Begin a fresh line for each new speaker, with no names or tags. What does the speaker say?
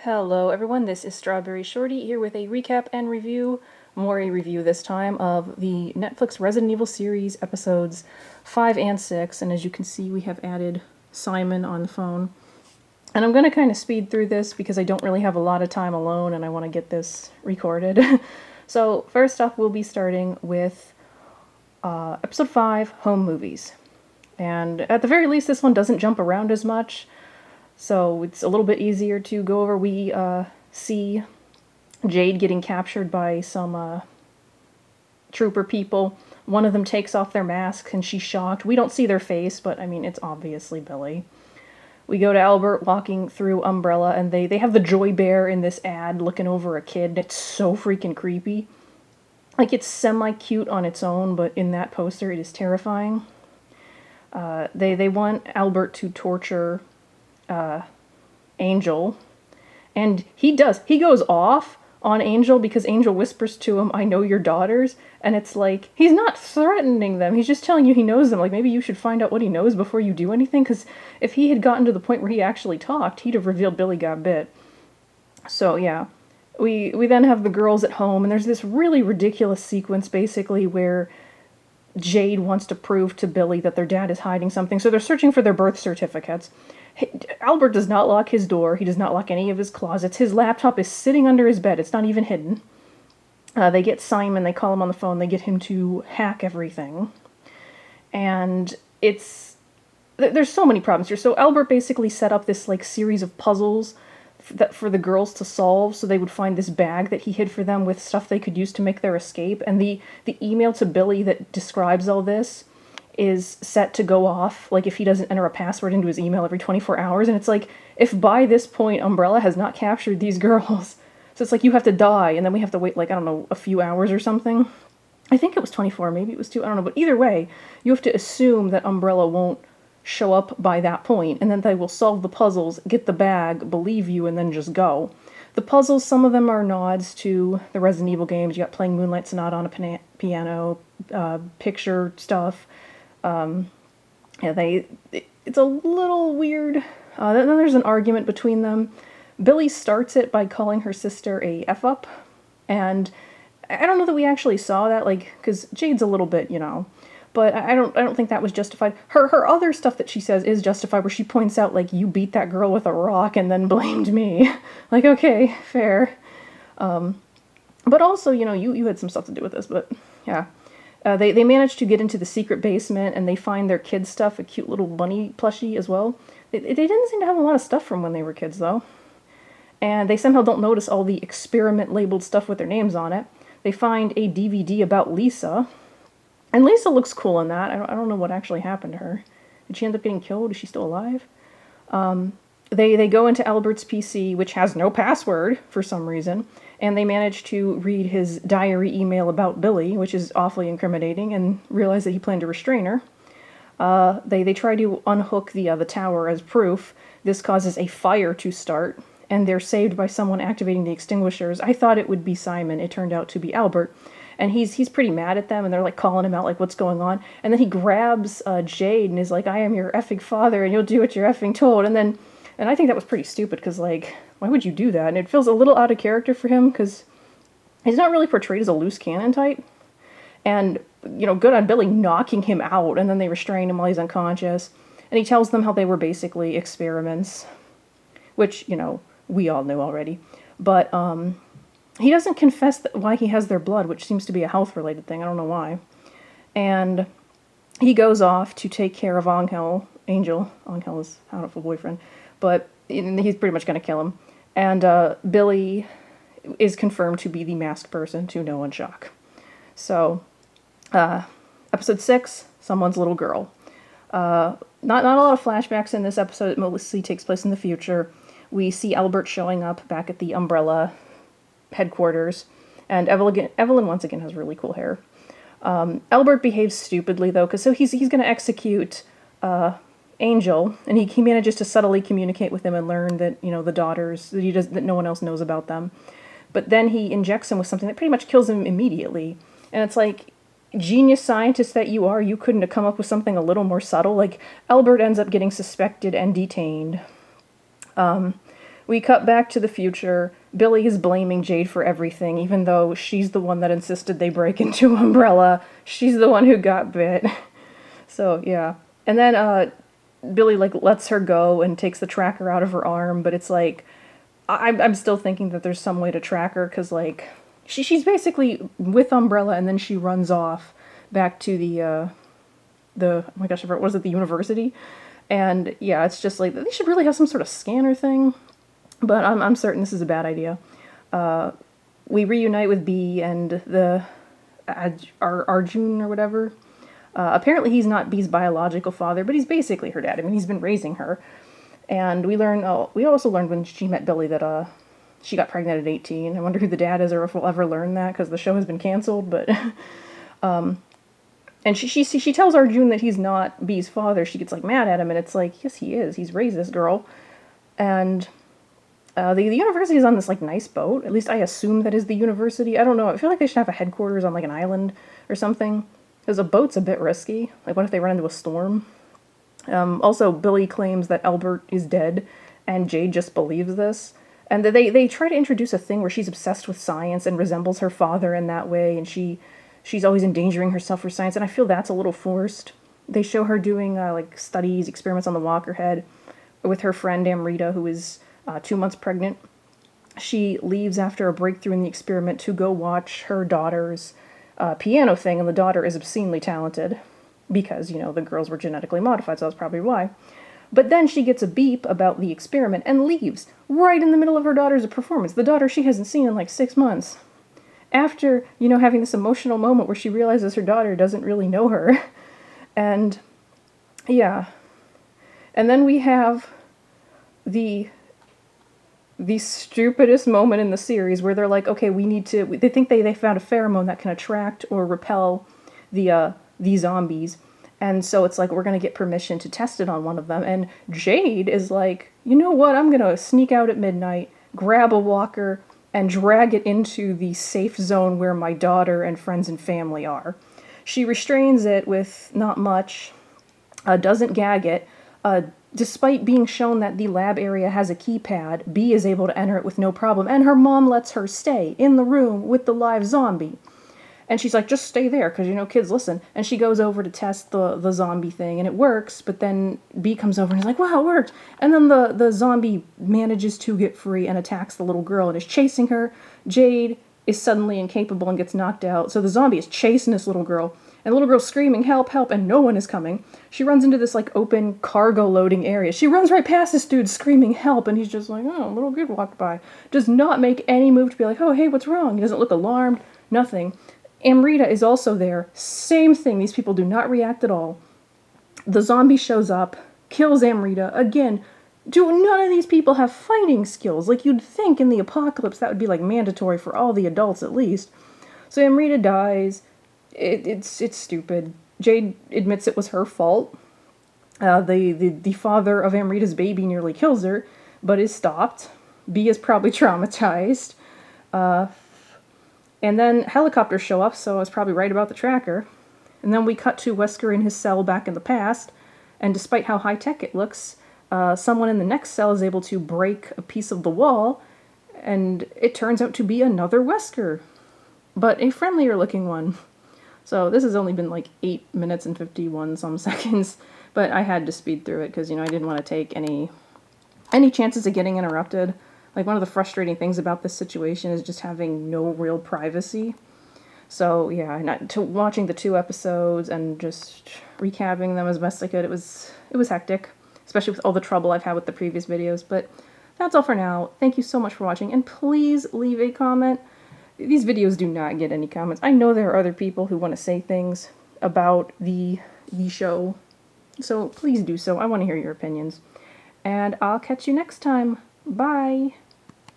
Hello everyone, this is StrawberryShorty here with a recap and review, more a review this time, of the Netflix Resident Evil series episodes 5 and 6, and as you can see we have added Simon on the phone. And I'm going to kind of speed through this because I don't really have a lot of time alone and I want to get this recorded. So first off we'll be starting with episode 5, Home Movies. And at the very least this one doesn't jump around as much, so it's a little bit easier to go over. We see Jade getting captured by some trooper people. One of them takes off their mask and she's shocked. We don't see their face, but I mean, it's obviously Billy. We go to Albert walking through Umbrella, and they have the Joy Bear in this ad looking over a kid. It's so freaking creepy. Like, it's semi-cute on its own, but in that poster it is terrifying. They want Albert to torture Angel, and he does. He goes off on Angel because Angel whispers to him, "I know your daughters," and it's like, he's not threatening them, he's just telling you he knows them. Like, maybe you should find out what he knows before you do anything, because if he had gotten to the point where he actually talked, he'd have revealed Billy got bit. So yeah, we then have the girls at home, and there's this really ridiculous sequence basically where Jade wants to prove to Billy that their dad is hiding something, so they're searching for their birth certificates. Albert does not lock his door, he does not lock any of his closets, his laptop is sitting under his bed, it's not even hidden. They get Simon, they call him on the phone, they get him to hack everything. And there's so many problems here. So Albert basically set up this like series of puzzles for the girls to solve, so they would find this bag that he hid for them with stuff they could use to make their escape, and the email to Billy that describes all this is set to go off, like, if he doesn't enter a password into his email every 24 hours, and it's like, if by this point Umbrella has not captured these girls, so it's like you have to die, and then we have to wait, like, I don't know, a few hours or something. I think it was 24, maybe it was 2, I don't know, but either way, you have to assume that Umbrella won't show up by that point, and then they will solve the puzzles, get the bag, believe you, and then just go. The puzzles, some of them are nods to the Resident Evil games. You got playing Moonlight Sonata on a piano, picture stuff. Yeah, it's a little weird. Then there's an argument between them. Billy starts it by calling her sister a F-up, and I don't know that we actually saw that, like, because Jade's a little bit, but I don't think that was justified. Her other stuff that she says is justified, where she points out, like, you beat that girl with a rock and then blamed me. Like, okay, fair. But also, you had some stuff to do with this, but yeah. They manage to get into the secret basement, and they find their kids' stuff, a cute little bunny plushie as well. They didn't seem to have a lot of stuff from when they were kids, though. And they somehow don't notice all the experiment-labeled stuff with their names on it. They find a DVD about Lisa, and Lisa looks cool in that. I don't know what actually happened to her. Did she end up getting killed? Is she still alive? They go into Albert's PC, which has no password for some reason, and they manage to read his diary email about Billy, which is awfully incriminating, and realize that he planned to restrain her. They try to unhook the tower as proof. This causes a fire to start, and they're saved by someone activating the extinguishers. I thought it would be Simon. It turned out to be Albert. And he's pretty mad at them, and they're like calling him out, like, what's going on? And then he grabs Jade and is like, I am your effing father, and you'll do what you're effing told. And I think that was pretty stupid, because, like, why would you do that? And it feels a little out of character for him, because he's not really portrayed as a loose cannon type. And, good on Billy knocking him out, and then they restrain him while he's unconscious. And he tells them how they were basically experiments, which, we all knew already. But, he doesn't confess why he has their blood, which seems to be a health-related thing. I don't know why. And he goes off to take care of Angel. Angel is, I don't know if a boyfriend. But he's pretty much going to kill him. And Billy is confirmed to be the masked person, to no one's shock. So, episode 6, Someone's Little Girl. Not a lot of flashbacks in this episode. It mostly takes place in the future. We see Albert showing up back at the Umbrella headquarters, and Evelyn once again has really cool hair. Albert behaves stupidly, though, because he's going to execute Angel, and he manages to subtly communicate with him and learn that, the daughters, that no one else knows about them. But then he injects him with something that pretty much kills him immediately. And it's like, genius scientist that you are, you couldn't have come up with something a little more subtle. Like, Albert ends up getting suspected and detained. we cut back to the future. Billy is blaming Jade for everything, even though she's the one that insisted they break into Umbrella. She's the one who got bit. So, yeah. And then, Billy, like, lets her go and takes the tracker out of her arm, but it's like, I'm still thinking that there's some way to track her, because, like, she's basically with Umbrella, and then she runs off back to the, oh my gosh, what was it, the university? And, yeah, it's just like, they should really have some sort of scanner thing, but I'm certain this is a bad idea. We reunite with Bee and the Arjun or whatever. Apparently he's not Bee's biological father, but he's basically her dad. I mean, he's been raising her. And we also learned when she met Billy that she got pregnant at 18. I wonder who the dad is or if we'll ever learn that, because the show has been canceled, but... and she tells Arjun that he's not Bee's father. She gets, like, mad at him, and it's like, yes, he is. He's raised this girl. And... the university is on this, like, nice boat. At least I assume that is the university. I don't know. I feel like they should have a headquarters on, like, an island or something. Because a boat's a bit risky. Like, what if they run into a storm? Also, Billy claims that Albert is dead, and Jade just believes this. And they try to introduce a thing where she's obsessed with science and resembles her father in that way, and she's always endangering herself for science, and I feel that's a little forced. They show her doing, like, studies, experiments on the Walkerhead with her friend Amrita, who is... 2 months pregnant. She leaves after a breakthrough in the experiment to go watch her daughter's piano thing, and the daughter is obscenely talented because, you know, the girls were genetically modified, so that's probably why. But then she gets a beep about the experiment and leaves right in the middle of her daughter's performance, the daughter she hasn't seen in like 6 months. After, you know, having this emotional moment where she realizes her daughter doesn't really know her. And, yeah. And then we have the stupidest moment in the series where they're like, okay, they think they found a pheromone that can attract or repel the zombies. And so it's like, we're going to get permission to test it on one of them. And Jade is like, you know what? I'm going to sneak out at midnight, grab a walker, and drag it into the safe zone where my daughter and friends and family are. She restrains it with not much, doesn't gag it. Despite being shown that the lab area has a keypad, Bee is able to enter it with no problem, and her mom lets her stay in the room with the live zombie. And she's like, just stay there, because, you know, kids listen. And she goes over to test the zombie thing, and it works, but then Bee comes over and is like, wow, it worked. And then the zombie manages to get free and attacks the little girl and is chasing her. Jade is suddenly incapable and gets knocked out, so the zombie is chasing this little girl. And the little girl's screaming, help, help, and no one is coming. She runs into this, like, open cargo loading area. She runs right past this dude screaming help, and he's just like, oh, a little kid walked by. Does not make any move to be like, oh, hey, what's wrong? He doesn't look alarmed, nothing. Amrita is also there. Same thing. These people do not react at all. The zombie shows up, kills Amrita. Again, do none of these people have fighting skills? Like, you'd think in the apocalypse that would be, like, mandatory for all the adults at least. So Amrita dies. It's stupid. Jade admits it was her fault. The father of Amrita's baby nearly kills her, but is stopped. Bee is probably traumatized. And then helicopters show up, so I was probably right about the tracker. And then we cut to Wesker in his cell back in the past, and despite how high-tech it looks, someone in the next cell is able to break a piece of the wall, and it turns out to be another Wesker, but a friendlier-looking one. So this has only been like 8 minutes and 51 some seconds, but I had to speed through it because, you know, I didn't want to take any chances of getting interrupted. Like, one of the frustrating things about this situation is just having no real privacy. So, yeah, watching the 2 episodes and just recapping them as best I could, it was hectic, especially with all the trouble I've had with the previous videos. But that's all for now. Thank you so much for watching, and please leave a comment. These videos do not get any comments. I know there are other people who want to say things about the show, so please do so. I want to hear your opinions. And I'll catch you next time. Bye!